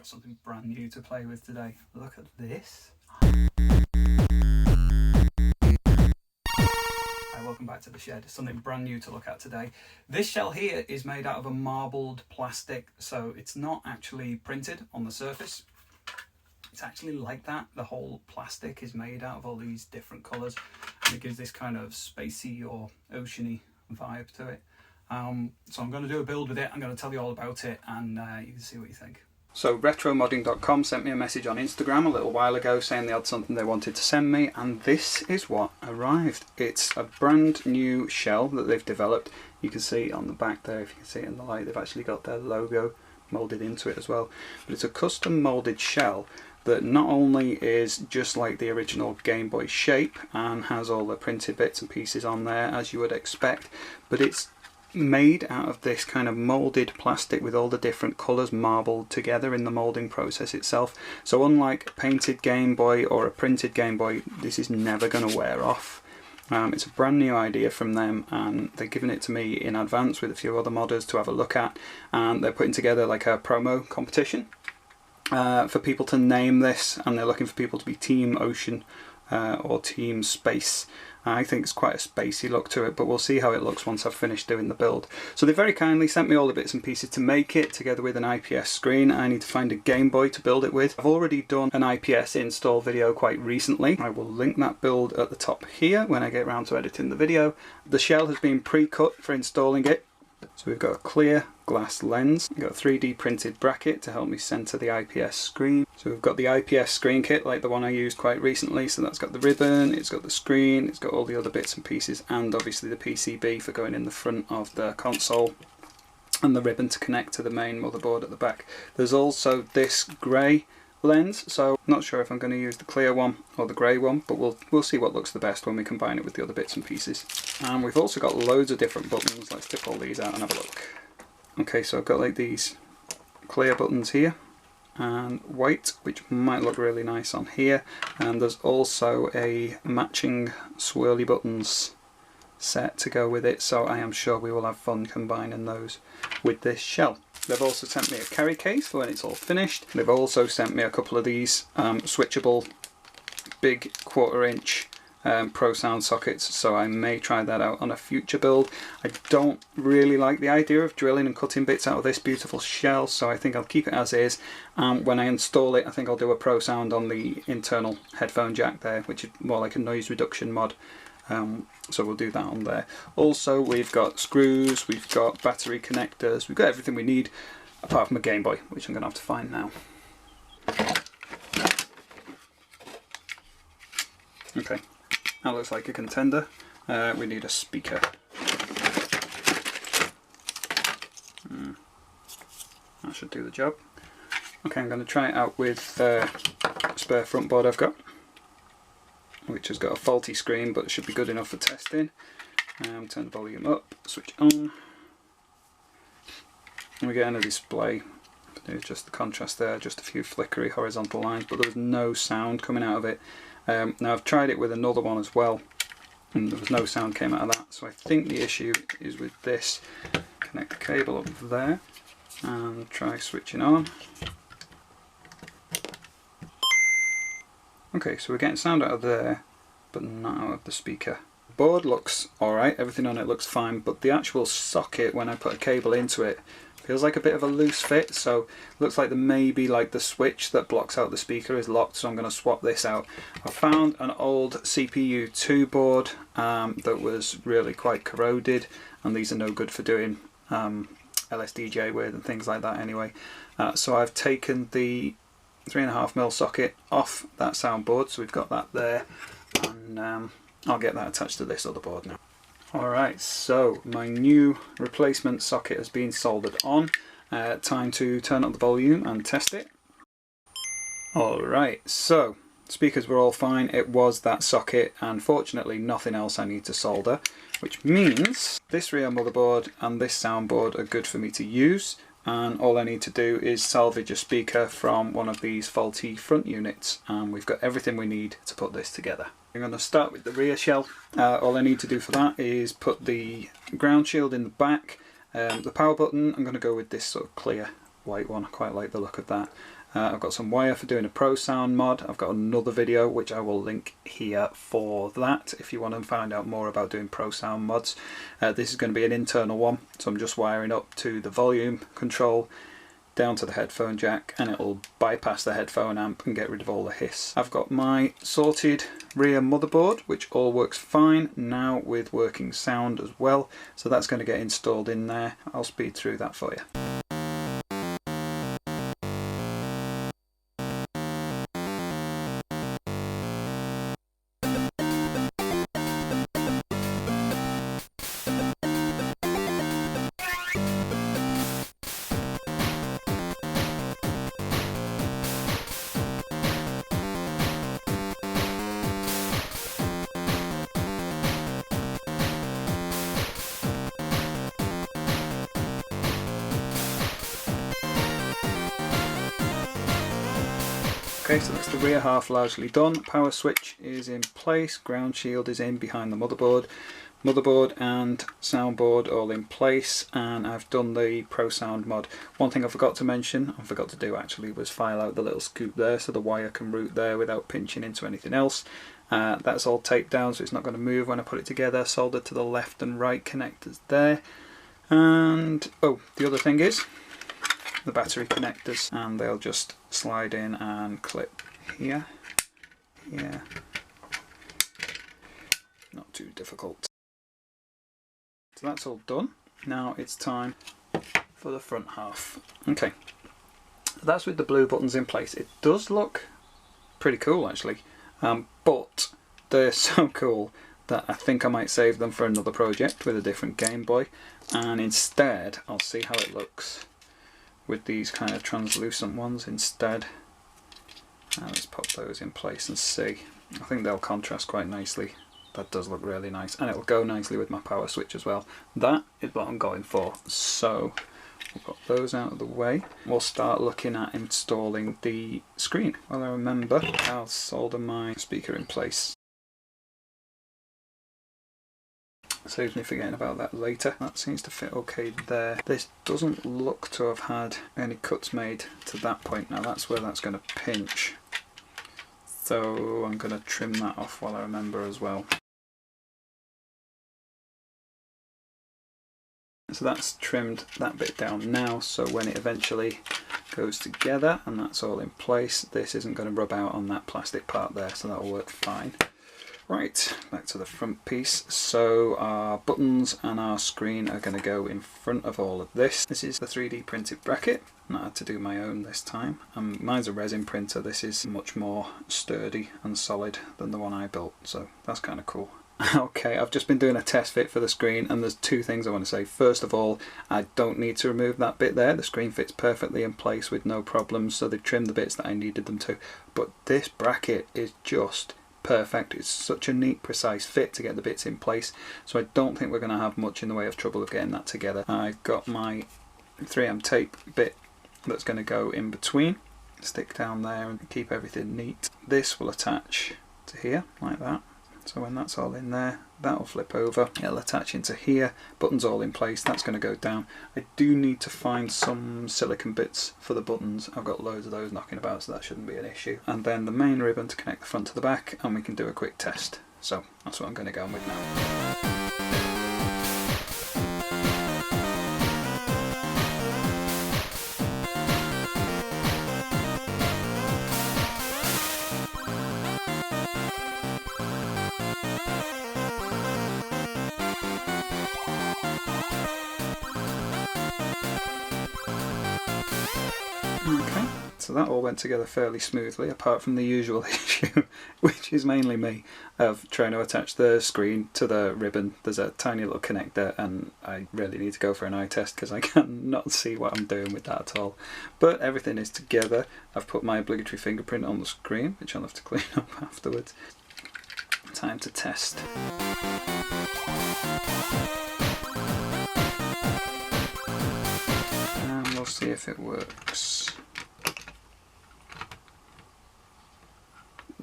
got something brand new to play with today. Look at this. Welcome back to the shed. Something brand new to look at today. This shell here is made out of a marbled plastic, so it's not actually printed on the surface. It's actually like that. The whole plastic is made out of all these different colours, and it gives this kind of spacey or oceany vibe to it. So I'm going to do a build with it. I'm going to tell you all about it, and you can see what you think. So RetroModding.com sent me a message on Instagram a little while ago saying they had something they wanted to send me, and this is what arrived. It's a brand new shell that they've developed. You can see on the back there, if you can see it in the light, they've actually got their logo moulded into it as well. But it's a custom moulded shell that not only is just like the original Game Boy shape and has all the printed bits and pieces on there as you would expect, but it's made out of this kind of moulded plastic with all the different colours marbled together in the moulding process itself. So unlike a painted Game Boy or a printed Game Boy, this is never going to wear off. It's a brand new idea from them, and they're giving it to me in advance with a few other modders to have a look at, and they're putting together like a promo competition for people to name this, and they're looking for people to be Team Ocean or Team Space. I think it's quite a spacey look to it, but we'll see how it looks once I've finished doing the build. So they very kindly sent me all the bits and pieces to make it, together with an IPS screen. I need to find a Game Boy to build it with. I've already done an IPS install video quite recently. I will link that build at the top here when I get around to editing the video. The shell has been pre-cut for installing it. So we've got a clear glass lens, we've got a 3D printed bracket to help me centre the IPS screen. So we've got the IPS screen kit like the one I used quite recently, so that's got the ribbon, it's got the screen, it's got all the other bits and pieces, and obviously the PCB for going in the front of the console, and the ribbon to connect to the main motherboard at the back. There's also this grey lens, so not sure if I'm going to use the clear one or the grey one, but we'll see what looks the best when we combine it with the other bits and pieces. And we've also got loads of different buttons. Let's tip all these out and have a look. Okay, so I've got like these clear buttons here and white, which might look really nice on here, and there's also a matching swirly buttons set to go with it, so I am sure we will have fun combining those with this shell. They've also sent me a carry case for when it's all finished. They've also sent me a couple of these switchable big 1/4 inch Pro Sound sockets, so I may try that out on a future build. I don't really like the idea of drilling and cutting bits out of this beautiful shell, so I think I'll keep it as is. When I install it, I think I'll do a Pro Sound on the internal headphone jack there, which is more like a noise reduction mod. So we'll do that on there. Also, we've got screws, we've got battery connectors, we've got everything we need apart from a Game Boy, which I'm going to have to find now. Okay, that looks like a contender. We need a speaker. That should do the job. Okay, I'm going to try it out with a spare front board I've got, which has got a faulty screen but should be good enough for testing. Turn the volume up, switch on. And we're getting a display. There's just the contrast there, just a few flickery horizontal lines, but there was no sound coming out of it. Now I've tried it with another one as well, and there was no sound came out of that, so I think the issue is with this. Connect the cable up there and try switching on. Okay, so we're getting sound out of there, but not out of the speaker. The board looks alright, everything on it looks fine, but the actual socket, when I put a cable into it, feels like a bit of a loose fit, so it looks like maybe like the switch that blocks out the speaker is locked, so I'm going to swap this out. I found an old CPU 2 board that was really quite corroded, and these are no good for doing LSDJ with and things like that anyway. So I've taken the 3.5mm socket off that soundboard, so we've got that there, and I'll get that attached to this other board now. Alright, so my new replacement socket has been soldered on. Time to turn up the volume and test it. Alright, so speakers were all fine. It was that socket, and fortunately nothing else I need to solder, which means this rear motherboard and this soundboard are good for me to use, and all I need to do is salvage a speaker from one of these faulty front units, and we've got everything we need to put this together. I'm going to start with the rear shell. All I need to do for that is put the ground shield in the back. The power button, I'm going to go with this sort of clear white one. I quite like the look of that. I've got some wire for doing a Pro Sound mod. I've got another video which I will link here for that if you want to find out more about doing Pro Sound mods. This is going to be an internal one, so I'm just wiring up to the volume control, down to the headphone jack, and it'll bypass the headphone amp and get rid of all the hiss. I've got my sorted rear motherboard, which all works fine now with working sound as well, so that's going to get installed in there. I'll speed through that for you. Okay, so that's the rear half largely done. Power switch is in place, ground shield is in behind the motherboard. Motherboard and soundboard all in place, and I've done the Pro Sound mod. One thing I forgot to mention, I forgot to do actually, was file out the little scoop there so the wire can route there without pinching into anything else. That's all taped down so it's not going to move when I put it together. Soldered to the left and right connectors there. And, oh, the other thing is the battery connectors, and they'll just slide in and clip here, here. Not too difficult. So that's all done. Now it's time for the front half. Okay, so that's with the blue buttons in place. It does look pretty cool actually, but they're so cool that I think I might save them for another project with a different Game Boy, and instead I'll see how it looks with these kind of translucent ones instead. Let's pop those in place and see. I think they'll contrast quite nicely. That does look really nice, and it'll go nicely with my power switch as well. That is what I'm going for. So we've got those out of the way. We'll start looking at installing the screen. Well, I remember I'll solder my speaker in place. Saves me forgetting about that later. That seems to fit okay there. This doesn't look to have had any cuts made to that point. Now that's where that's going to pinch. So I'm going to trim that off while I remember as well. So that's trimmed that bit down now, so when it eventually goes together and that's all in place, this isn't going to rub out on that plastic part there, so that'll work fine. Right, back to the front piece. So our buttons and our screen are going to go in front of all of this. This is the 3D printed bracket. I had to do my own this time. Mine's a resin printer. This is much more sturdy and solid than the one I built, so that's kind of cool. Okay, I've just been doing a test fit for the screen, and there's two things I want to say. First of all, I don't need to remove that bit there. The screen fits perfectly in place with no problems, so they've trimmed the bits that I needed them to. But this bracket is just perfect. It's such a neat, precise fit to get the bits in place, so I don't think we're going to have much in the way of trouble of getting that together. I've got my 3M tape bit that's going to go in between, stick down there and keep everything neat. This will attach to here like that, so when that's all in there, that'll flip over, it'll attach into here, buttons all in place, that's going to go down. I do need to find some silicone bits for the buttons. I've got loads of those knocking about, so that shouldn't be an issue. And then the main ribbon to connect the front to the back, and we can do a quick test. So that's what I'm going to go with now. Okay, so that all went together fairly smoothly, apart from the usual issue, which is mainly me, of trying to attach the screen to the ribbon. There's a tiny little connector, and I really need to go for an eye test because I cannot see what I'm doing with that at all. But everything is together. I've put my obligatory fingerprint on the screen, which I'll have to clean up afterwards. Time to test. And we'll see if it works.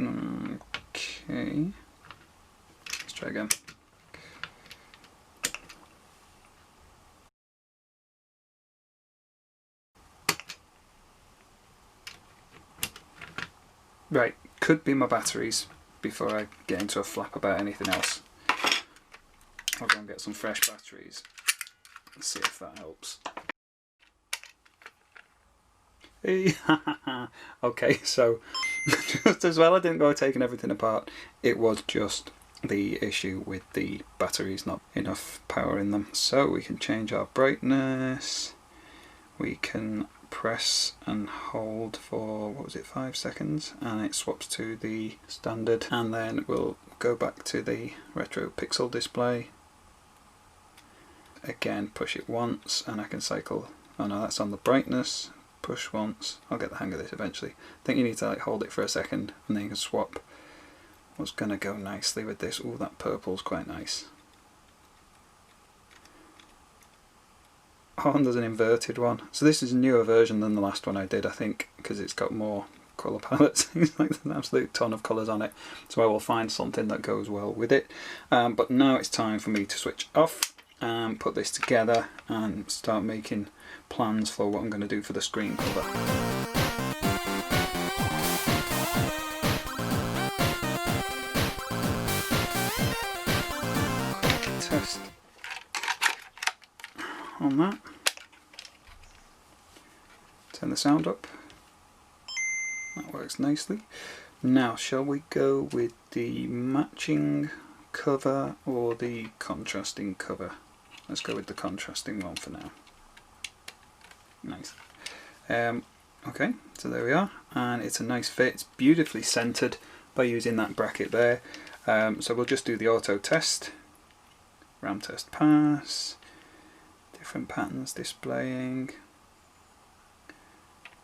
Okay, let's try again. Right, could be my batteries before I get into a flap about anything else. I'll go and get some fresh batteries and see if that helps. Hey, okay, so just as well I didn't go taking everything apart, it was just the issue with the batteries, not enough power in them. So we can change our brightness, we can press and hold for, what was it, 5 seconds, and it swaps to the standard, and then we'll go back to the retro pixel display. Again, push it once and I can cycle. Oh no, that's on the brightness. Push once. I'll get the hang of this eventually. I think you need to like hold it for a second and then you can swap. What's going to go nicely with this? Oh, that purple's quite nice. Oh, and there's an inverted one. So this is a newer version than the last one I did, I think, because it's got more colour palettes. It's like an absolute ton of colours on it. So I will find something that goes well with it. But now it's time for me to switch off and put this together and start making plans for what I'm going to do for the screen cover. Test on that. Turn the sound up. That works nicely. Now, shall we go with the matching cover or the contrasting cover? Let's go with the contrasting one for now. Nice. Okay, so there we are, and it's a nice fit. It's beautifully centered by using that bracket there. So we'll just do the auto test. RAM test pass. Different patterns displaying.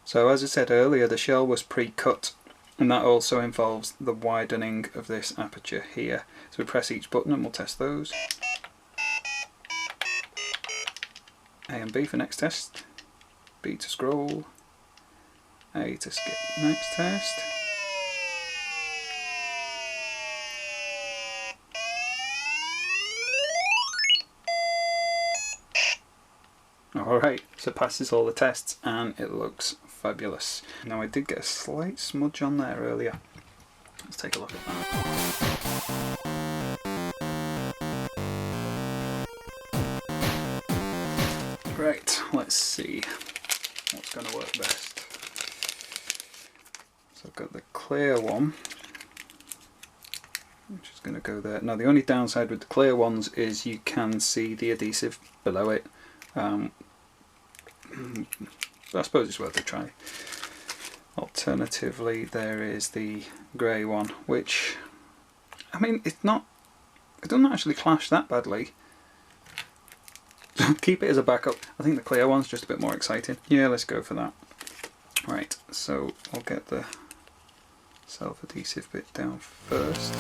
So as I said earlier, the shell was pre-cut, and that also involves the widening of this aperture here. So we press each button and we'll test those. A and B for next test. B to scroll. A to skip next test. Alright, so it passes all the tests and it looks fabulous. Now I did get a slight smudge on there earlier. Let's take a look at that. Right, let's see what's going to work best. So I've got the clear one, which is going to go there. Now the only downside with the clear ones is you can see the adhesive below it. I suppose it's worth a try. Alternatively, there is the grey one, which, I mean, it doesn't actually clash that badly. Keep it as a backup. I think the clear one's just a bit more exciting. Yeah, let's go for that. Right, so I'll get the self-adhesive bit down first.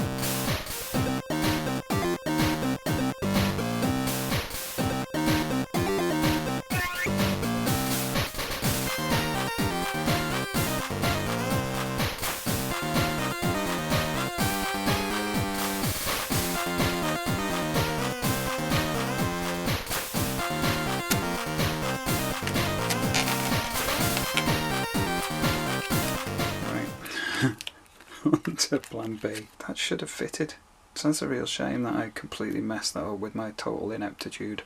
To plan B. That should have fitted. So that's a real shame that I completely messed that up with my total ineptitude.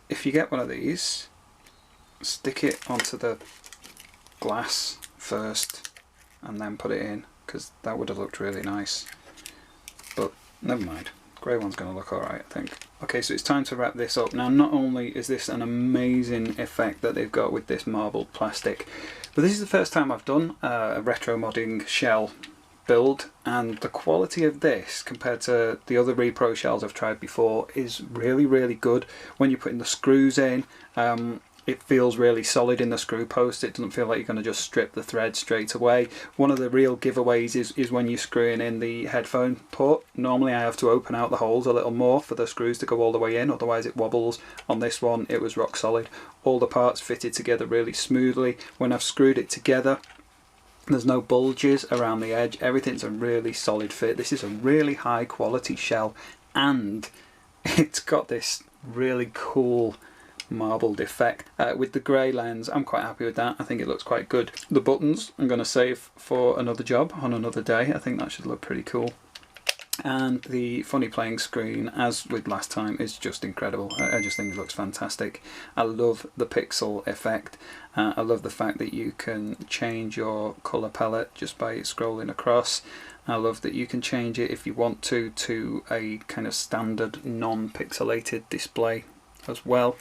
If you get one of these, stick it onto the glass first and then put it in, because that would have looked really nice. But never mind. Grey one's going to look alright, I think. Okay, so it's time to wrap this up. Now, not only is this an amazing effect that they've got with this marbled plastic, but this is the first time I've done a retro modding shell build, and the quality of this compared to the other repro shells I've tried before is really, really good. When you're putting the screws in, it feels really solid in the screw post. It doesn't feel like you're going to just strip the thread straight away. One of the real giveaways is when you're screwing in the headphone port. Normally I have to open out the holes a little more for the screws to go all the way in, otherwise it wobbles. On this one it was rock solid. All the parts fitted together really smoothly. When I've screwed it together, there's no bulges around the edge. Everything's a really solid fit. This is a really high quality shell, and it's got this really cool marbled effect. With the grey lens, I'm quite happy with that. I think it looks quite good. The buttons I'm going to save for another job on another day. I think that should look pretty cool. And the funny playing screen, as with last time, is just incredible. I just think it looks fantastic. I love the pixel effect. I love the fact that you can change your colour palette just by scrolling across. I love that you can change it if you want to a kind of standard non-pixelated display as well.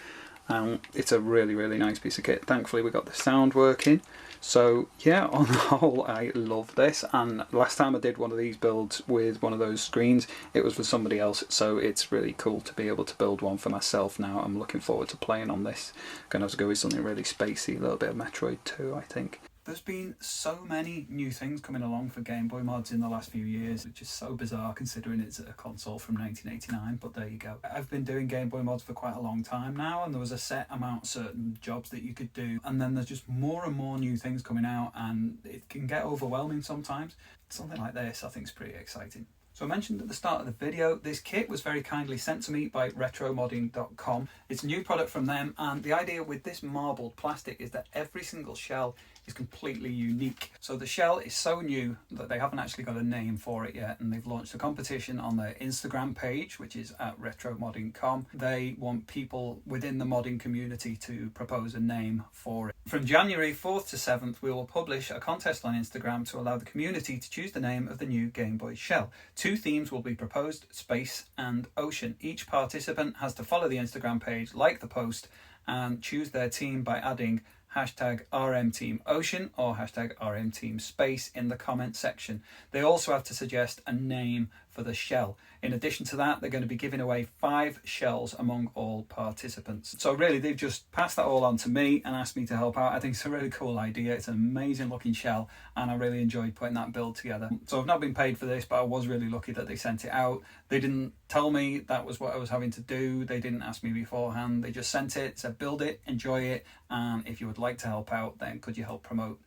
It's a really, really nice piece of kit. Thankfully we got the sound working. So yeah, on the whole, I love this. And last time I did one of these builds with one of those screens, it was for somebody else. So it's really cool to be able to build one for myself now. I'm looking forward to playing on this. Going to have to go with something really spacey, a little bit of Metroid 2, I think. There's been so many new things coming along for Game Boy mods in the last few years, which is so bizarre considering it's a console from 1989, but there you go. I've been doing Game Boy mods for quite a long time now, and there was a set amount of certain jobs that you could do, and then there's just more and more new things coming out, and it can get overwhelming sometimes. Something like this I think is pretty exciting. So I mentioned at the start of the video, this kit was very kindly sent to me by RetroModding.com. It's a new product from them, and the idea with this marbled plastic is that every single shell is completely unique. So the shell is so new that they haven't actually got a name for it yet, and they've launched a competition on their Instagram page, which is at RetroModding.com. They want people within the modding community to propose a name for it. From January 4th to 7th, we will publish a contest on Instagram to allow the community to choose the name of the new Game Boy shell. 2 themes will be proposed: space and ocean. Each participant has to follow the Instagram page, like the post, and choose their team by adding hashtag RMTeamOcean or hashtag RMTeamSpace in the comment section. They also have to suggest a name for the shell. In addition to that, they're going to be giving away 5 shells among all participants. So really, they've just passed that all on to me and asked me to help out. I think it's a really cool idea. It's an amazing looking shell, and I really enjoyed putting that build together. So I've not been paid for this, but I was really lucky that they sent it out. They didn't tell me that was what I was having to do. They didn't ask me beforehand. They just sent it, said build it, enjoy it, and if you would like to help out, then could you help promote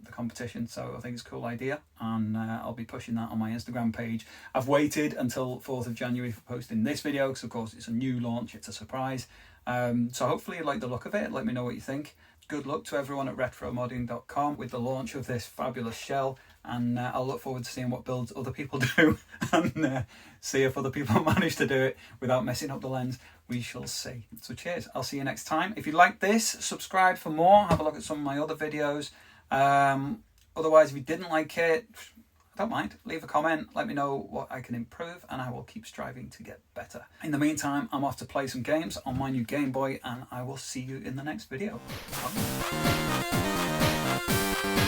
the competition. So I think it's a cool idea, and I'll be pushing that on my Instagram page. I've waited until 4th of January for posting this video because of course it's a new launch, it's a surprise. So hopefully you like the look of it. Let me know what you think. Good luck to everyone at RetroModding.com with the launch of this fabulous shell, and I'll look forward to seeing what builds other people do and see if other people manage to do it without messing up the lens. We shall see. So cheers, I'll see you next time. If you like this, subscribe for more. Have a look at some of my other videos. Otherwise, if you didn't like it, don't mind, leave a comment, let me know what I can improve, and I will keep striving to get better. In the meantime, I'm off to play some games on my new Game Boy, and I will see you in the next video. Bye.